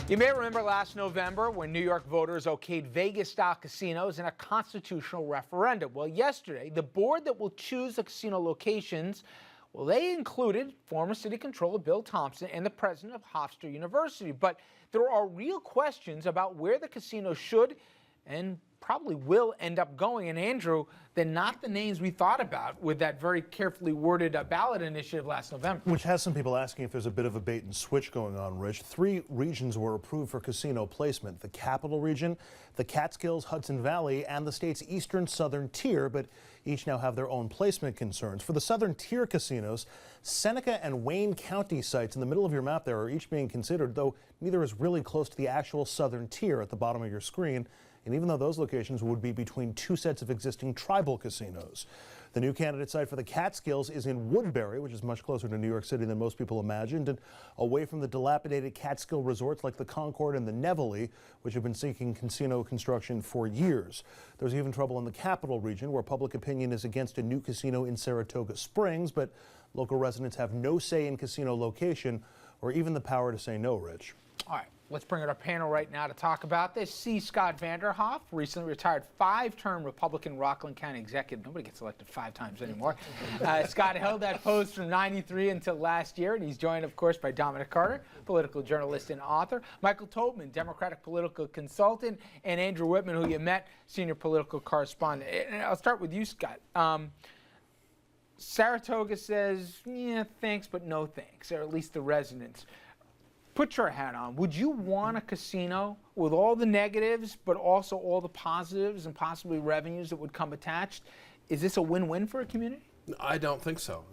You may remember last November when New York voters okayed Vegas-style casinos in a constitutional referendum. Well, yesterday, the board that will choose the casino locations, well, they included former city controller Bill Thompson and the president of Hofstra University. But there are real questions about where the casino should and probably will end up going. And Andrew, they're not the names we thought about with that very carefully worded ballot initiative last November. Which has some people asking if there's a bit of a bait and switch going on, Rich. 3 regions were approved for casino placement: the Capital Region, the Catskills, Hudson Valley, and the state's eastern southern tier, but each now have their own placement concerns. For the southern tier casinos, Seneca and Wayne County sites in the middle of your map there are each being considered, though neither is really close to the actual southern tier at the bottom of your screen. And even though those locations would be between 2 sets of existing tribal casinos. The new candidate site for the Catskills is in Woodbury, which is much closer to New York City than most people imagined, and away from the dilapidated Catskill resorts like the Concord and the Nevele, which have been seeking casino construction for years. There's even trouble in the Capital Region, where public opinion is against a new casino in Saratoga Springs, but local residents have no say in casino location or even the power to say no, Rich. All right, let's bring in our panel right now to talk about this. C. Scott Vanderhoff, recently retired 5-term Republican Rockland County executive. Nobody gets elected 5 times anymore. Scott held that post from '93 until last year, and he's joined, of course, by Dominic Carter, political journalist and author, Michael Tobman, Democratic political consultant, and Andrew Whitman, who you met, senior political correspondent. And I'll start with you, Scott. Saratoga says, yeah, thanks, but no thanks, or at least the residents. Put your hat on. Would you want a casino with all the negatives, but also all the positives and possibly revenues that would come attached? Is this a win-win for a community? I don't think so.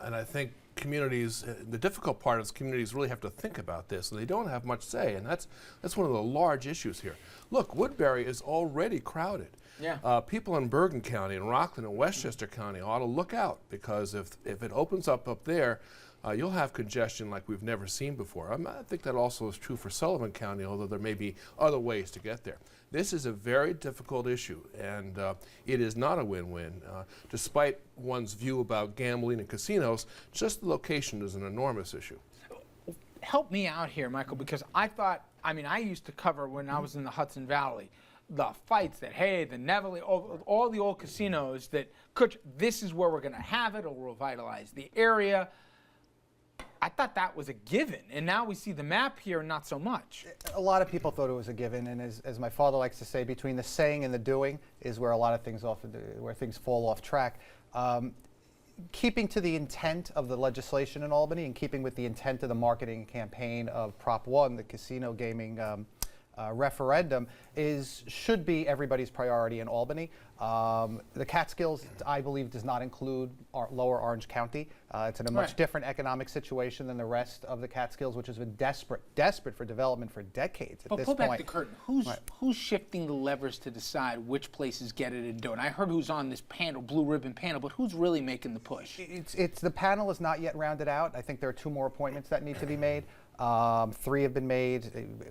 And I think communities, the difficult part is communities really have to think about this, and they don't have much say, and that's one of the large issues here. Look, Woodbury is already crowded. Yeah. People in Bergen County and Rockland and Westchester County ought to look out, because if it opens up there, you'll have congestion like we've never seen before. I think that also is true for Sullivan County, although there may be other ways to get there. This is a very difficult issue, and it is not a win-win. Despite one's view about gambling and casinos, just the location is an enormous issue. Help me out here, Michael, because I used to cover when I was in the Hudson Valley, the fights that, hey, the Nevele, all the old casinos that this is where we're going to have it, it'll revitalize the area. I thought that was a given, and now we see the map here, not so much. A lot of people thought it was a given, and as my father likes to say, between the saying and the doing is where a lot of things where things fall off track. Keeping to the intent of the legislation in Albany, and keeping with the intent of the marketing campaign of Prop 1, the casino gaming referendum, should be everybody's priority in Albany. The Catskills, I believe, does not include Lower Orange County. It's in a much different economic situation than the rest of the Catskills, which has been desperate for development for decades at this point. But pull back the curtain. Who's shifting the levers to decide which places get it and don't? I heard who's on this panel, blue ribbon panel, but who's really making the push? The panel is not yet rounded out. I think there are 2 more appointments that need to be made. 3 have been made.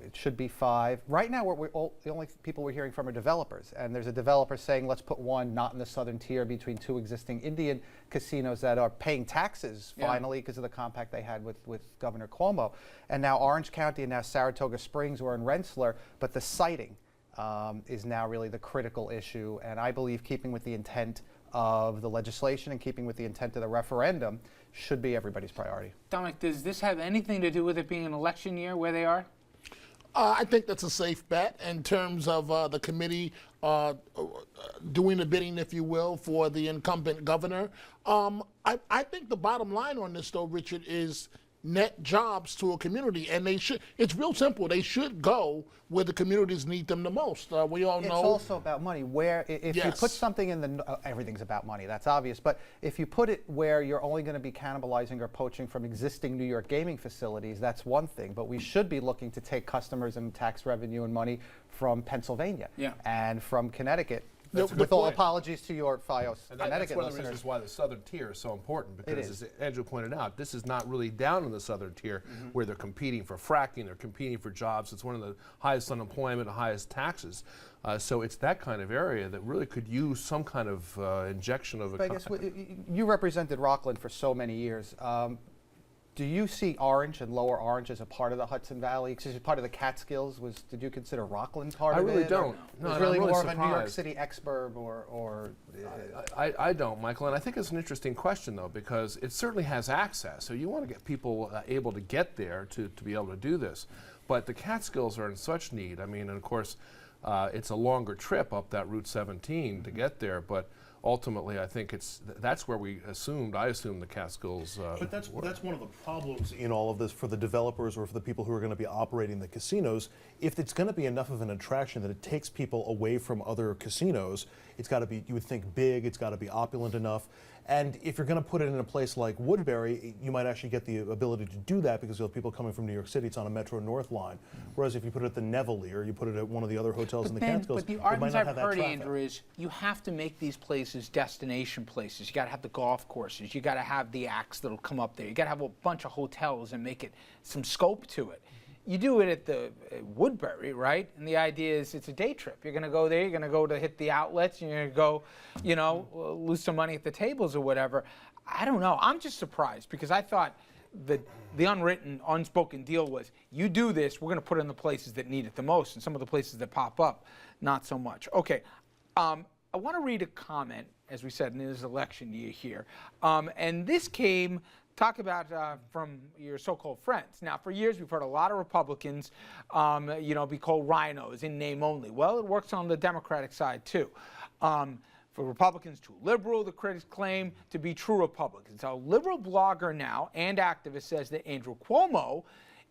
It should be 5. Right now, the only people we're hearing from are developers, and there's a developer saying, let's put one not in the southern tier between 2 existing Indian casinos that are paying taxes finally because of the compact they had with Governor Cuomo. And now Orange County and now Saratoga Springs were in Rensselaer, but the siting is now really the critical issue, and I believe keeping with the intent of the legislation and keeping with the intent of the referendum should be everybody's priority. Dominic, does this have anything to do with it being an election year where they are? I think that's a safe bet in terms of the committee doing the bidding, if you will, for the incumbent governor. I think the bottom line on this, though, Richard, is net jobs to a community, and it's real simple. They should go where the communities need them the most. We all know. It's also about money. If you put something in everything's about money, that's obvious, but if you put it where you're only going to be cannibalizing or poaching from existing New York gaming facilities, that's one thing, but we should be looking to take customers and tax revenue and money from Pennsylvania and from Connecticut. With all apologies to your FiOS Connecticut That's one of the listeners. reasons why the southern tier is so important, because as Andrew pointed out, this is not really down in the southern tier where they're competing for fracking, they're competing for jobs. It's one of the highest unemployment and highest taxes. So it's that kind of area that really could use some kind of injection of I guess you represented Rockland for so many years. Do you see Orange and Lower Orange as a part of the Hudson Valley? Because it's part of the Catskills. Did you consider Rockland part I of it? really don't. No, Was and really I'm really more of a New York surprised. City exurb or I don't, Michael, and I think it's an interesting question, though, because it certainly has access. So you want to get people able to get there to be able to do this. But the Catskills are in such need. I mean, and of course, it's a longer trip up that Route 17 to get there, but ultimately, I think that's where I assumed the Catskills But that's were. one of the problems in all of this for the developers or for the people who are going to be operating the casinos. If it's going to be enough of an attraction that it takes people away from other casinos, it's got to be, you would think, big, it's got to be opulent enough. And if you're going to put it in a place like Woodbury, you might actually get the ability to do that because you'll have people coming from New York City. It's on a Metro North line. Whereas if you put it at the Nevele or you put it at one of the other hotels in the Catskills, But the it might arguments not I've have that heard, traffic. Andrew, is you have to make these places destination places. You got to have the golf courses. You got to have the acts that'll come up there. You got to have a bunch of hotels and make it some scope to it. You do it at the Woodbury, right? And the idea is it's a day trip. You're going to go there. You're going to go to hit the outlets. You're going to go, lose some money at the tables or whatever. I don't know. I'm just surprised because I thought the unwritten, unspoken deal was you do this, we're going to put it in the places that need it the most, and some of the places that pop up, not so much. Okay, I want to read a comment, as we said, in this election year here, and this came. Talk about from your so-called friends. Now, for years, we've heard a lot of Republicans, be called rhinos in name only. Well, it works on the Democratic side too. For Republicans, too liberal, the critics claim to be true Republicans. A liberal blogger now and activist says that Andrew Cuomo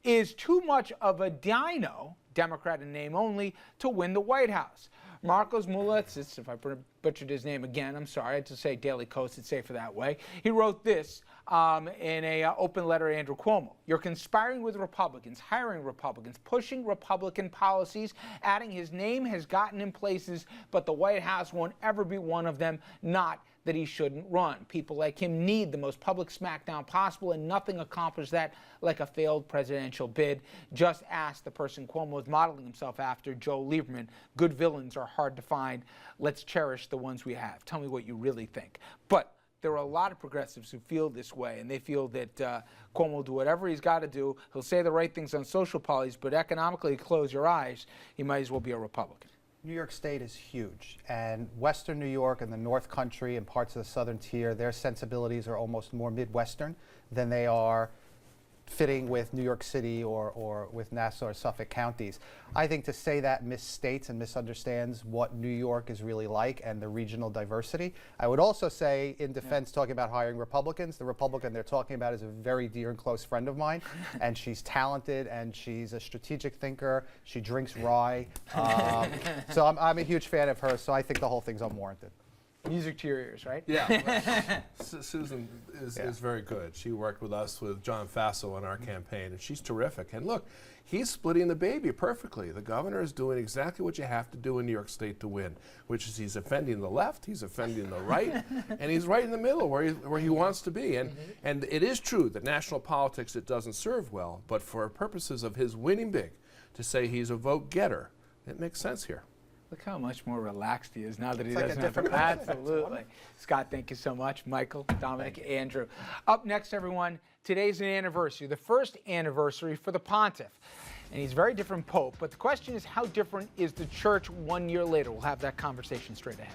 is too much of a dino, Democrat in name only, to win the White House. Marcos Muletsis, if I butchered his name again, I'm sorry, I had to say Daily Kos, it's safer that way. He wrote this in an open letter to Andrew Cuomo. You're conspiring with Republicans, hiring Republicans, pushing Republican policies, adding his name has gotten in places, but the White House won't ever be one of them, not that he shouldn't run. People like him need the most public smackdown possible, and nothing accomplished that like a failed presidential bid. Just ask the person Cuomo is modeling himself after, Joe Lieberman. Good villains are hard to find. Let's cherish the ones we have. Tell me what you really think. But there are a lot of progressives who feel this way, and they feel that Cuomo will do whatever he's got to do. He'll say the right things on social policies, but economically, close your eyes, he might as well be a Republican. New York State is huge, and Western New York and the North Country and parts of the Southern Tier, their sensibilities are almost more Midwestern than they are fitting with New York City or with Nassau or Suffolk counties. I think to say that misstates and misunderstands what New York is really like and the regional diversity. I would also say, in defense, talking about hiring Republicans, the Republican they're talking about is a very dear and close friend of mine, and she's talented and she's a strategic thinker. She drinks rye. So I'm a huge fan of hers, so I think the whole thing's unwarranted. Music to your ears, right? Yeah. Susan is very good. She worked with us with John Faso on our campaign, and she's terrific. And look, he's splitting the baby perfectly. The governor is doing exactly what you have to do in New York State to win, which is he's offending the left, he's offending the right, and he's right in the middle where he wants to be. And it is true that national politics, it doesn't serve well, but for purposes of his winning big, to say he's a vote getter, it makes sense here. Look how much more relaxed he is now that he like a doesn't have to. different president. Absolutely. Scott, thank you so much. Michael, Dominic, Andrew. Up next, everyone, today's an anniversary, the first anniversary for the pontiff. And he's a very different pope, but the question is, how different is the church 1 year later? We'll have that conversation straight ahead.